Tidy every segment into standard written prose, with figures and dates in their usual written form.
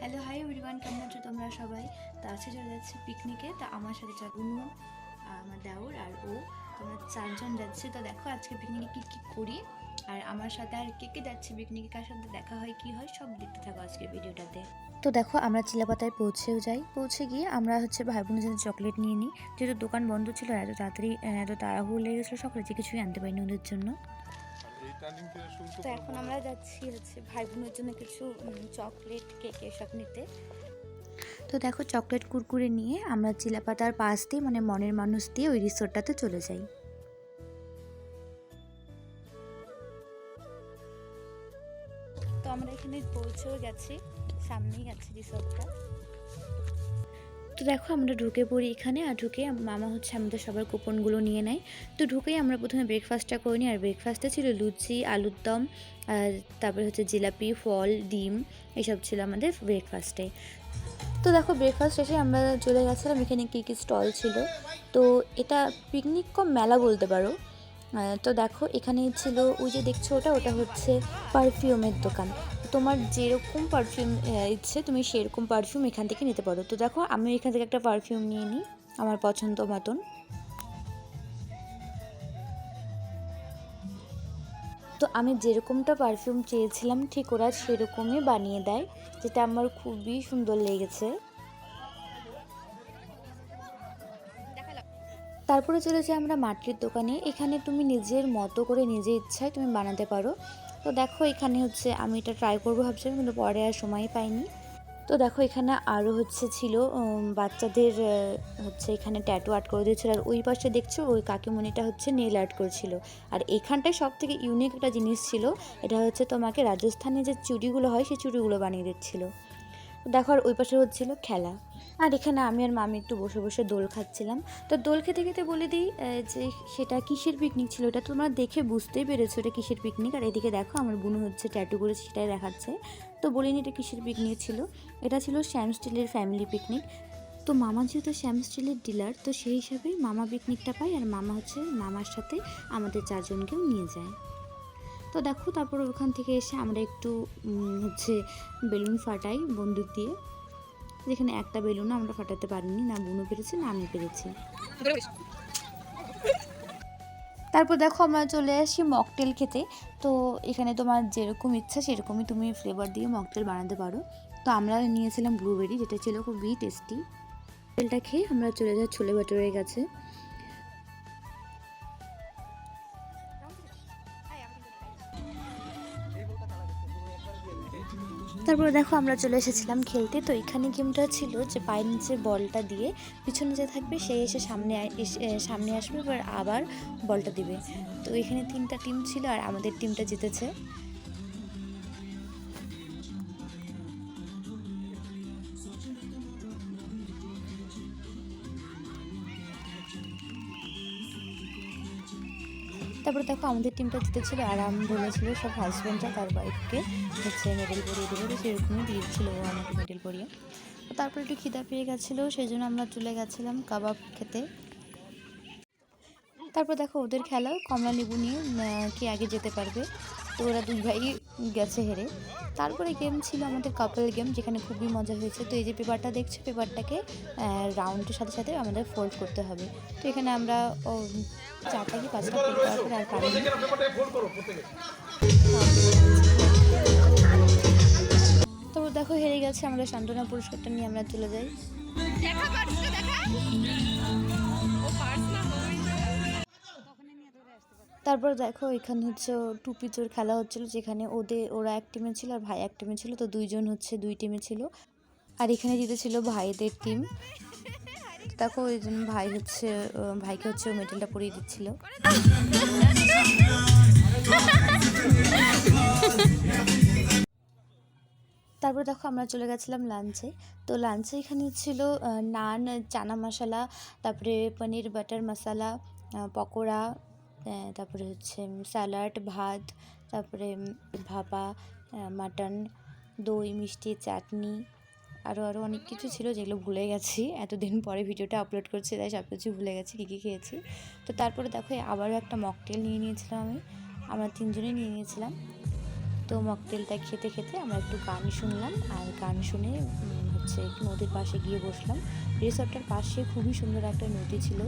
Hello hi everyone, কেমন আছো তোমরা সবাই? তো আজকে চলে যাচ্ছি পিকনিকে। তা আমার সাথে চাগুনো, আমার দেওর আর ও, তোমরা চারজন যাচ্ছি। তো দেখো আজকে পিকনিকে কী কী করি আর আমার সাথে আর কে কে যাচ্ছে পিকনিকে, কার সাথে দেখা হয় কী হয় সব দেখতে থাকো আজকের ভিডিওটাতে। তো দেখো আমরা চিলাপাতায় পৌঁছে গিয়ে আমরা ভাই বোনের জন্য চকলেট নিয়ে নিই, যেহেতু দোকান বন্ধ ছিল। এত তাড়াতাড়ি এত তাড়াহুড়ো লেগে গেছিলো সকালে যে কিছুই আনতে পারিনি ওদের জন্য। তো এখন আমরা যাচ্ছি ভাই বোনের জন্য কিছু চকলেট কেক এসব নিতে। তো দেখো চকলেট কুরকুরে নিয়ে আমরা চিলাপাতার পাশ দিয়ে মানে মনের মানুষ দিয়ে ওই রিসোর্টটাতে চলে যাই। তো আমরা এখানে পৌঁছেও গেছি, সামনেই গেছি রিসোর্টটা। তো দেখো আমরা ঢুকে পড়ি এখানে, আর ঢুকে মামা আমাদের সবার কুপনগুলো নিয়ে নেয়। তো ঢুকেই আমরা প্রথমে ব্রেকফাস্টটা করে নিই, আর ব্রেকফাস্টে ছিল লুচি, আলুর দম, আর তারপরে জিলাপি, ফল, ডিম, এসব ছিল আমাদের ব্রেকফাস্টে। তো দেখো ব্রেকফাস্ট শেষে আমরা চলে গেছিলাম এখানে কী কী স্টল ছিল। তো এটা পিকনিক কম মেলা বলতে পারো। তো দেখো এখানে ছিল ওই যে দেখছো ওটা হচ্ছে পারফিউমের দোকান। তোমার যেরকম পারফিউম ইচ্ছে তুমি সেরকম পারফিউম এখান থেকে নিতে পারো। তো দেখো আমি এখান থেকে একটা পারফিউম নিয়ে নিই আমার পছন্দ মতন। তো আমি যেরকমটা পারফিউম চেয়েছিলাম ঠিক ওরা সেরকমই বানিয়ে দেয়, যেটা আমার খুবই সুন্দর লেগেছে। তারপরে চলে যাই আমরা মাটির দোকানে। এখানে তুমি নিজের মতো করে নিজের ইচ্ছায় তুমি বানাতে পারো। তো দেখো এখানে আমি এটা ট্রাই করবো ভাবছিলাম, কিন্তু পরে আর সময় পাইনি। তো দেখো এখানে আরও ছিল বাচ্চাদের এখানে ট্যাটু আর্ট করে দিয়েছিল। আর ওই পাশে দেখছো ওই কাকিমণিটা নেল আর্ট করেছিল। আর এখানটায় সব থেকে ইউনিক একটা জিনিস ছিল, এটা তোমাকে রাজস্থানে যে চুড়িগুলো হয় সেই চুড়িগুলো বানিয়ে দিচ্ছিলো। দেখো আর ওই পাশে হচ্ছিলো খেলা। আর এখানে আমি আর মামি একটু বসে বসে দোল খাচ্ছিলাম। তো দোল খেতে খেতে বলে দিই যে সেটা কিসের পিকনিক ছিল। এটা তোমরা দেখে বুঝতেই পেরেছো এটা কিসের পিকনিক। আর এদিকে দেখো আমার বোনু ট্যাটু করেছে সেটাই দেখাচ্ছে। তো বলিনি এটা কিসের পিকনিক ছিল। এটা ছিল শ্যাম স্টিলের ফ্যামিলি পিকনিক। তো মামা যেহেতু শ্যাম স্টিলের ডিলার, তো সেই হিসাবেই মামা পিকনিকটা পায়। আর মামা মামার সাথে আমাদের চারজনকেও নিয়ে যায়। তো দেখো তারপর ওখান থেকে এসে আমরা একটু বেলুন ফাটাই বন্দুক দিয়ে, যেখানে একটা বেলুনও আমরা ফাটাতে পারিনি, না বুনু পেরেছে না আমি পেরেছি। তারপর দেখো আমরা চলে আসি মকটেল খেতে। তো এখানে তোমার যেরকম ইচ্ছা সেরকমই তুমি ফ্লেভার দিয়ে মকটেল বানাতে পারো। তো আমরা নিয়েছিলাম ব্লুবেরি, যেটা ছিল খুবই টেস্টি। মকটেলটা খেয়ে আমরা চলে যাই ছোলে ভাটুরের কাছে। তারপরে দেখো আমরা চলে এসেছিলাম খেলতে। তো এখানে গেমটা ছিল যে পায়ের নিচে বলটা দিয়ে পিছনে যে থাকবে সে এসে সামনে আসবে, এবার আবার বলটা দিবে। তো এখানে 3টা টিম ছিল আর আমাদের টিমটা জিতেছে। তারপরে দেখো আমাদের টিমটা জিতেছিল, আর আমি বলেছিল সব হাজব্যান্ডরা তার ওয়াইফকে মেডেল পরিয়ে দেবে। তো সেরকমই দিয়েছিল ও আমাকে মেডেল পরিয়ে। তারপরে একটু খিদা পেয়ে গেছিলো, সেই জন্য আমরা চলে গেছিলাম কাবাব খেতে। তারপর দেখো ওদের খেলা কমলা লেবু নিয়ে কে আগে যেতে পারবে। তো ওরা দুই ভাই গেছে হেরে। তারপরে গেম ছিল আমাদের কাপল গেম, যেখানে খুবই মজা হয়েছে। তো এই যে পেপারটা দেখছো, পেপারটাকে রাউন্ডের সাথে সাথে আমাদের ফোল্ড করতে হবে। তো এখানে আমরা 4টা কি 5টা ফোল্ড করার পরে আর পারিনি। তো দেখো হেরে গেছে, আমাদের সান্ত্বনা পুরস্কারটা নিয়ে আমরা চলে যাই। তারপর দেখো এখানে টুপি চোর খেলা হচ্ছিল, যেখানে ওরা এক টিমে ছিল আর ভাই এক টিমে ছিল। তো দুইজন দুই টিমে ছিল, আর এখানে জিতেছিল ভাইদের টিম। দেখো ওই জন্য ভাই ভাইকে মেডেলটা পরিয়ে দিচ্ছিল। তারপর দেখো আমরা চলে গেছিলাম লাঞ্চে। তো লাঞ্চে এখানে ছিল নান, চানা মশলা, তারপরে পনির বাটার মশলা, পকোড়া, তারপরে স্যালাড, ভাত, তারপরে ভাপা, মাটন, দই, মিষ্টি, চাটনি, আরও অনেক কিছু ছিল যেগুলো ভুলে গেছি। এতদিন পরে ভিডিওটা আপলোড করছি তাই সব কিছু ভুলে গেছি কী কী খেয়েছি। তো তারপরে দেখো আবারও একটা মকটেল নিয়ে নিয়েছিলাম আমরা 3জনেই নিয়ে নিয়েছিলাম। তো মকটেলটা খেতে খেতে আমরা একটু গান শুনলাম, আর গান শুনে হচ্ছে নদীর পাশে গিয়ে বসলাম। রিসর্টটার পাশে খুবই সুন্দর একটা নদী ছিল,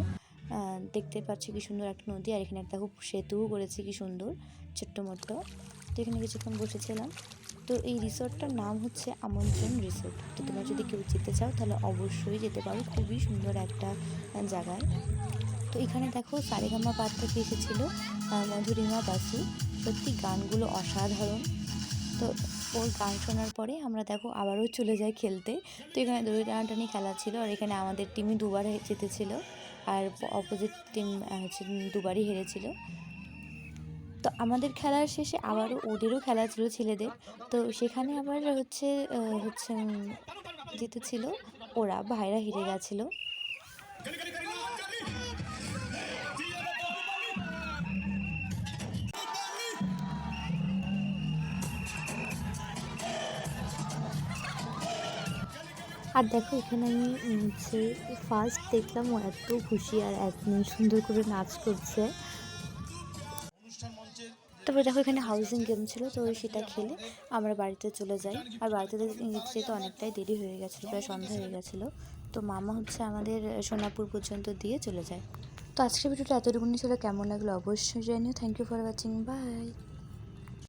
দেখতে পাচ্ছি কি সুন্দর একটা নদী, আর এখানে একটা খুব সেতুও করেছে কি সুন্দর ছোট্ট মোট্ট। তো এখানে কিছুক্ষণ বসেছিলাম। তো এই রিসর্টটার নাম হচ্ছে আমন্ত্রণ রিসর্ট। তো তোমরা যদি কেউ যেতে চাও তাহলে অবশ্যই যেতে পারো, খুবই সুন্দর একটা জায়গায়। তো এখানে দেখো সারেগামা পার থেকে এসেছিলো মধুরিমা বাসু, সত্যি গানগুলো অসাধারণ। তো ওর গান শোনার পরে আমরা দেখো আবারও চলে যাই খেলতে। তো এখানে দড়ি টানাটানি খেলা ছিল, আর এখানে আমাদের টিমই দুবার জিতেছিল, আর অপোজিট টিম হচ্ছে দুবারই হেরেছিল। তো আমাদের খেলার শেষে আবারও ওদেরও খেলা ছিল ছেলেদের। তো সেখানে আবার হচ্ছে জিতেছিল ওরা, ভাইরা হেরে গেছিলো। আর দেখো এখানে আমি হচ্ছে ফার্স্ট দেখলাম ও এত খুশি আর এত সুন্দর করে নাচ করছে। তারপরে দেখো এখানে হাউজিং গেম ছিল, তো সেটা খেলে আমরা বাড়িতে চলে যাই। আর বাড়িতে যেতে অনেকটাই দেরি হয়ে গেছিলো, প্রায় সন্ধ্যা হয়ে গেছিলো। তো মামা হচ্ছে আমাদের সোনাপুর পর্যন্ত দিয়ে চলে যায়। তো আজকের ভিডিওটা এতটুকুনি ছিল, কেমন লাগলো অবশ্যই জানিও। Thank you for watching, by.